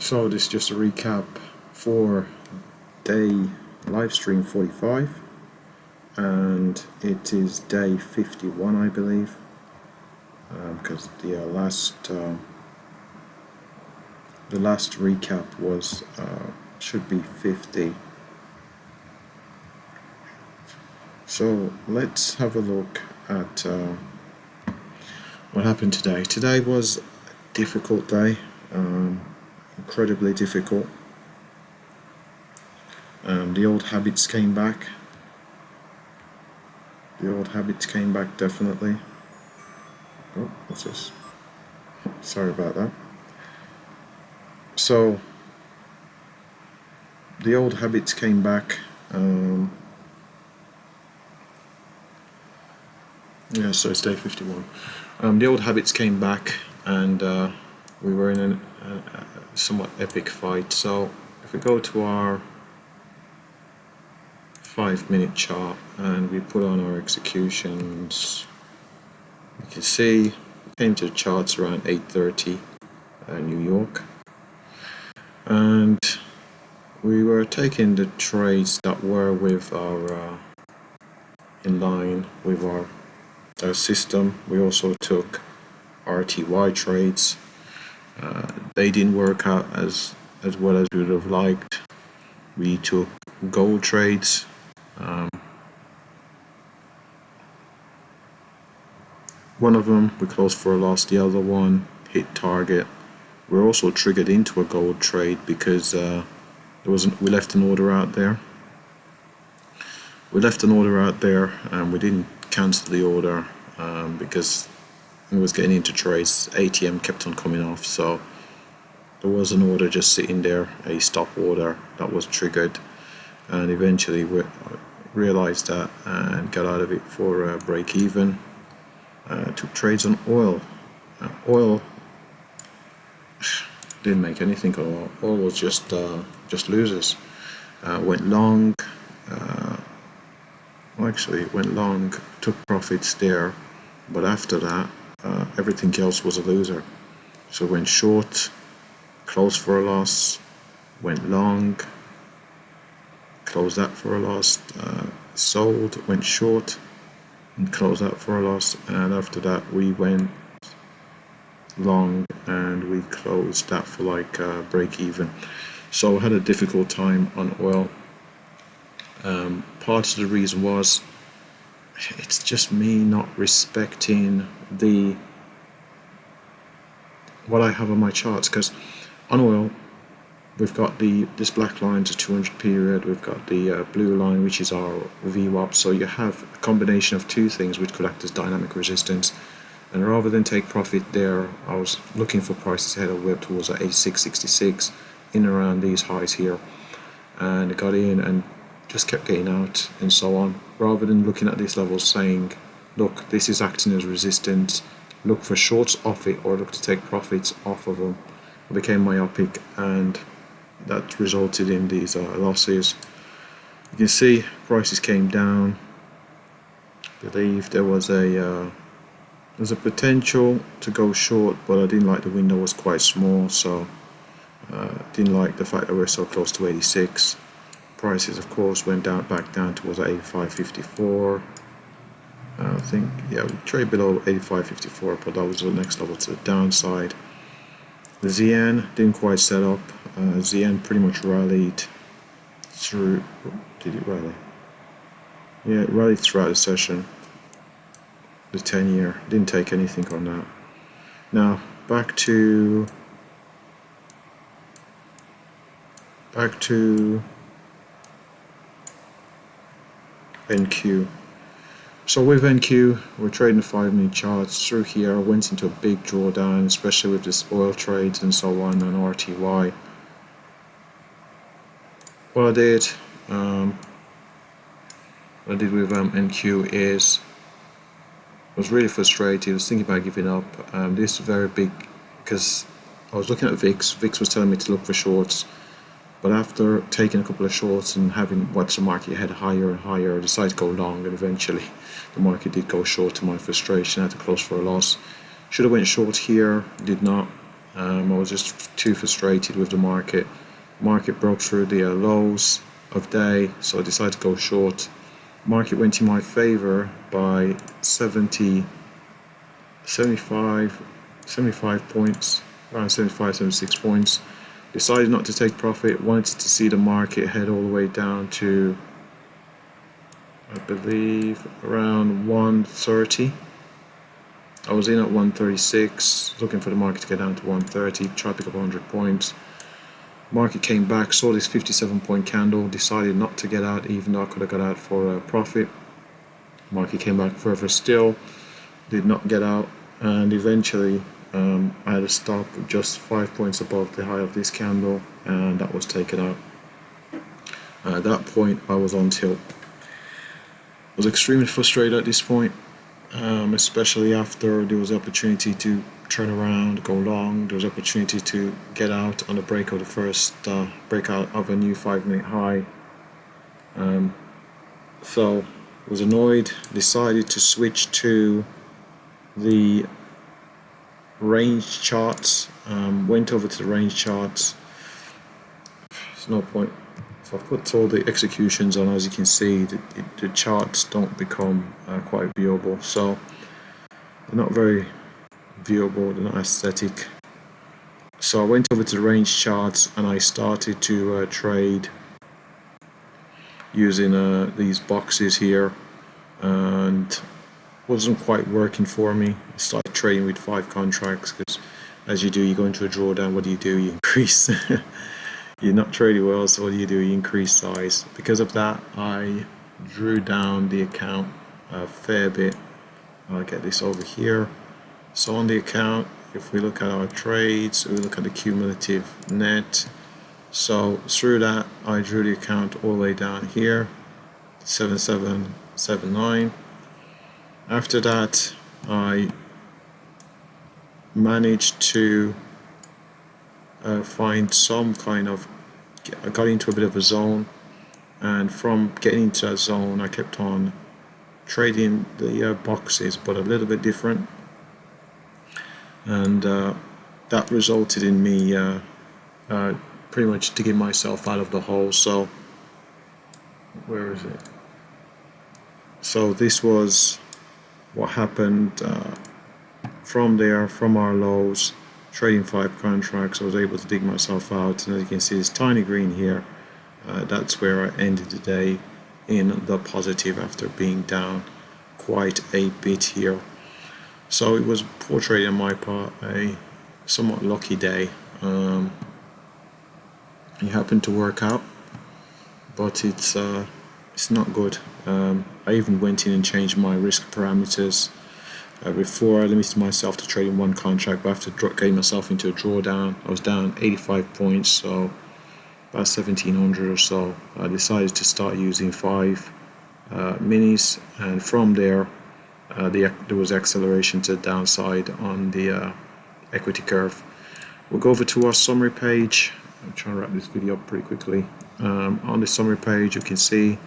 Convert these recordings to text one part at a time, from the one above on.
So this is just a recap for day live stream 45, and it is day 51, I believe, because the last recap was should be 50. So let's have a look at what happened today. Today was a difficult day, incredibly difficult. The old habits came back. Definitely. Oh, what's this? Sorry about that. So the old habits came back. So it's day 51. The old habits came back, and we were in a somewhat epic fight. So if we go to our 5-minute chart and we put on our executions, you can see we came to the charts around 8:30 New York, and we were taking the trades that were with our in line with our system. We also took RTY trades. They didn't work out as well as we would have liked. We took gold trades. One of them we closed for a loss, the other one hit target. We're also triggered into a gold trade because we left an order out there. And we didn't cancel the order because it was getting into trades. ATM kept on coming off, so there was an order just sitting there, a stop order that was triggered, and eventually we realized that and got out of it for a break even. Took trades on oil. Oil didn't make anything on oil. Oil was just losers. Went long. Went long, took profits there, but after that, everything else was a loser. So went short, closed for a loss, went long, closed that for a loss, sold, went short, and closed that for a loss, and after that we went long and we closed that for like break even. So I had a difficult time on oil. Part of the reason was it's just me not respecting what I have on my charts, because on oil we've got this black line to 200 period, we've got the blue line which is our VWAP, so you have a combination of two things which could act as dynamic resistance, and rather than take profit there, I was looking for prices ahead of web towards 86.66 in around these highs here, and I got in and just kept getting out and so on, rather than looking at these levels saying, look, this is acting as resistance, look for shorts off it or look to take profits off of them. I became myopic, and that resulted in these losses. You can see prices came down. I believe there was a potential to go short, but I didn't like the window was quite small, so didn't like the fact that we're so close to 86. Prices of course went back down towards 85.54. I think, yeah, we trade below 85.54, but that was the next level to the downside. The ZN didn't quite set up. ZN pretty much rallied through. Did it rally? Yeah, it rallied throughout the session. The 10-year didn't take anything on that. Now back to NQ. So with NQ, we're trading the 5-minute charts through here. I went into a big drawdown, especially with this oil trades and so on RTY. What I did with NQ is I was really frustrated. I was thinking about giving up. This is very big because I was looking at VIX. VIX was telling me to look for shorts. But after taking a couple of shorts and having watched the market head higher and higher, I decided to go long, and eventually the market did go short to my frustration. I had to close for a loss. Should have went short here, did not. I was just too frustrated with the market. Market broke through the lows of day, so I decided to go short. Market went in my favor by 75 points, around 75, 76 points. Decided not to take profit, wanted to see the market head all the way down to, I believe, around 130. I was in at 136, looking for the market to get down to 130, try to pick up 100 points. Market came back, saw this 57-point candle, decided not to get out, even though I could have got out for a profit. Market came back further still, did not get out, and eventually I had a stop just 5 points above the high of this candle, and that was taken out. At that point, I was on tilt. I was extremely frustrated at this point, especially after there was opportunity to turn around, go long. There was opportunity to get out on the break of the first breakout of a new 5-minute high. So was annoyed, decided to switch to the range charts, went over to the range charts. There's no point. If I put all the executions on, as you can see, the charts don't become quite viewable. So they're not very viewable, they're not aesthetic. So I went over to the range charts and I started to trade using these boxes here, and wasn't quite working for me. I started trading with 5 contracts because, as you do, you go into a drawdown. What do? You increase. You're not trading well, so what do? You increase size. Because of that, I drew down the account a fair bit. I'll get this over here. So on the account, if we look at our trades, we look at the cumulative net. So through that, I drew the account all the way down here, 7779. After that, I managed to find some kind of, I got into a bit of a zone, and from getting into that zone, I kept on trading the boxes, but a little bit different, and that resulted in me pretty much digging myself out of the hole. So where is it? So this was what happened from there, from our lows, trading 5 contracts. I was able to dig myself out, and as you can see, this tiny green here, that's where I ended the day in the positive after being down quite a bit here. So it was poor trading on my part, a somewhat lucky day. It happened to work out, but it's not good. I even went in and changed my risk parameters. Before, I limited myself to trading 1 contract, but after getting myself into a drawdown, I was down 85 points, so about 1700 or so. I decided to start using 5 minis, and from there there was acceleration to the downside on the equity curve. We'll go over to our summary page. I'm trying to wrap this video up pretty quickly. On the summary page, you can see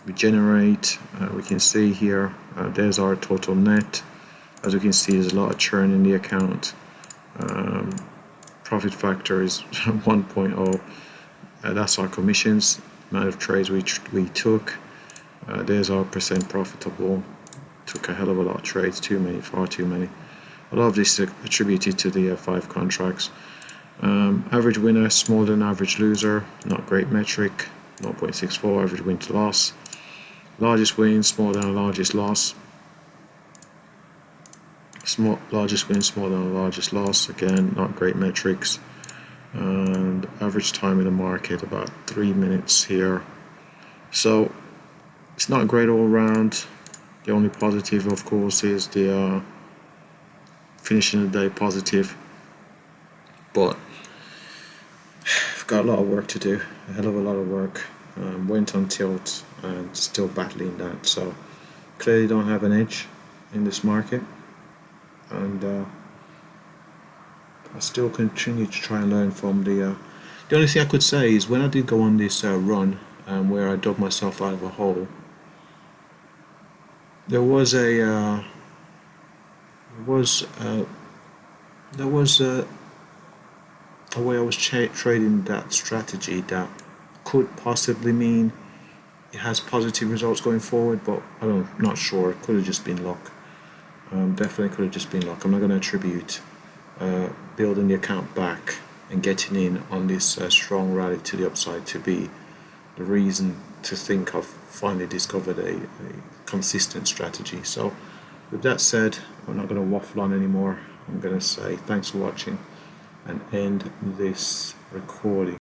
we generate, we can see here, there's our total net. As you can see, there's a lot of churn in the account. Profit factor is 1.0. That's our commissions, amount of trades we took. There's our percent profitable. Took a hell of a lot of trades, too many, far too many. A lot of this is attributed to the 5 contracts. Average winner, smaller than average loser, not great metric, 0.64 average win to loss. Largest win, smaller than largest loss. Largest win, smaller than largest loss, again, not great metrics. And average time in the market, about 3 minutes here. So it's not great all around. The only positive, of course, is the finishing the day positive. But I've got a lot of work to do, a hell of a lot of work. Went on tilt and still battling that, so clearly don't have an edge in this market, and I still continue to try and learn from the only thing I could say is when I did go on this run where I dug myself out of a hole, there was there was a way I was trading that strategy that could possibly mean it has positive results going forward, but I'm not sure. It could have just been luck. Definitely could have just been luck. I'm not going to attribute building the account back and getting in on this strong rally to the upside to be the reason to think I've finally discovered a consistent strategy. So, with that said, I'm not going to waffle on anymore. I'm going to say thanks for watching and end this recording.